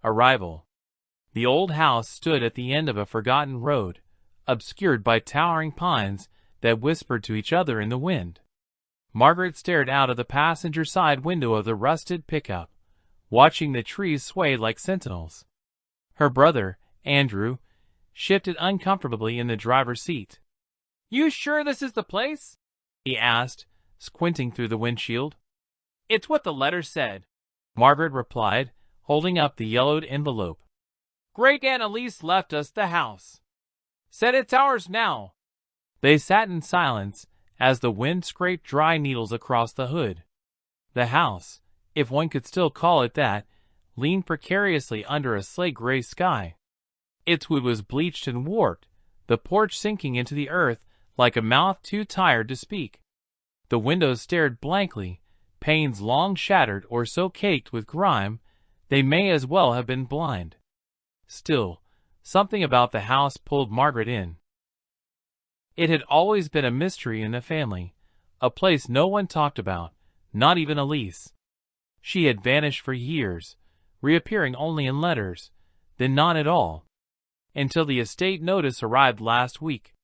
Arrival. The old house stood at the end of a forgotten road, obscured by towering pines that whispered to each other in the wind. Margaret stared out of the passenger side window of the rusted pickup, watching the trees sway like sentinels. Her brother, Andrew, shifted uncomfortably in the driver's seat. "You sure this is the place?" he asked, squinting through the windshield. "It's what the letter said," Margaret replied, holding up the yellowed envelope. "Great Aunt Elise left us the house. Said it's ours now." They sat in silence as the wind scraped dry needles across the hood. The house, if one could still call it that, leaned precariously under a slate-gray sky. Its wood was bleached and warped, the porch sinking into the earth like a mouth too tired to speak. The windows stared blankly, panes long shattered or so caked with grime they may as well have been blind. Still, something about the house pulled Margaret in. It had always been a mystery in the family, a place no one talked about, not even Elise. She had vanished for years, reappearing only in letters, then not at all, until the estate notice arrived last week.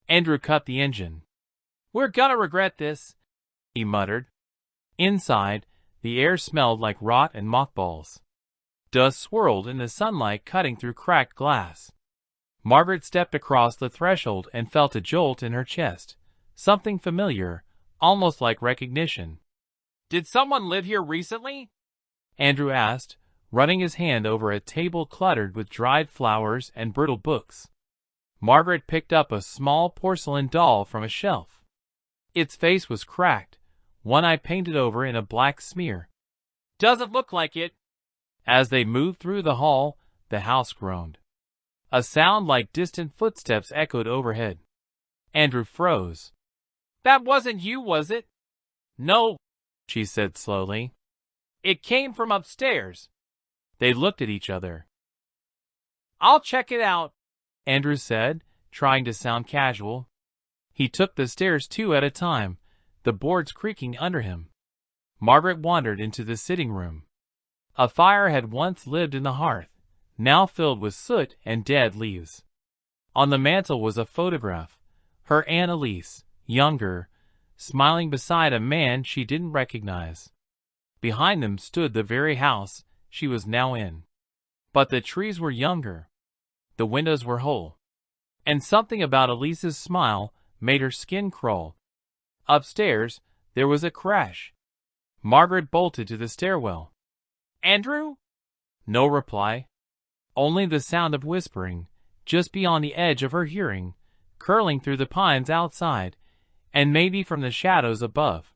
Andrew cut the engine. "We're gonna regret this," he muttered. Inside, the air smelled like rot and mothballs. Dust swirled in the sunlight cutting through cracked glass. Margaret stepped across the threshold and felt a jolt in her chest, something familiar, almost like recognition. "Did someone live here recently?" Andrew asked, running his hand over a table cluttered with dried flowers and brittle books. Margaret picked up a small porcelain doll from a shelf. Its face was cracked, one eye painted over in a black smear. "Doesn't look like it." As they moved through the hall, the house groaned. A sound like distant footsteps echoed overhead. Andrew froze. "That wasn't you, was it?" "No," she said slowly. "It came from upstairs." They looked at each other. "I'll check it out," Andrew said, trying to sound casual. He took the stairs 2 at a time, the boards creaking under him. Margaret wandered into the sitting room. A fire had once lived in the hearth, now filled with soot and dead leaves. On the mantel was a photograph, her Aunt Elise, younger, smiling beside a man she didn't recognize. Behind them stood the very house she was now in. But the trees were younger. The windows were whole. And something about Elise's smile made her skin crawl. Upstairs, there was a crash. Margaret bolted to the stairwell. "Andrew?" No reply. Only the sound of whispering, just beyond the edge of her hearing, curling through the pines outside, and maybe from the shadows above.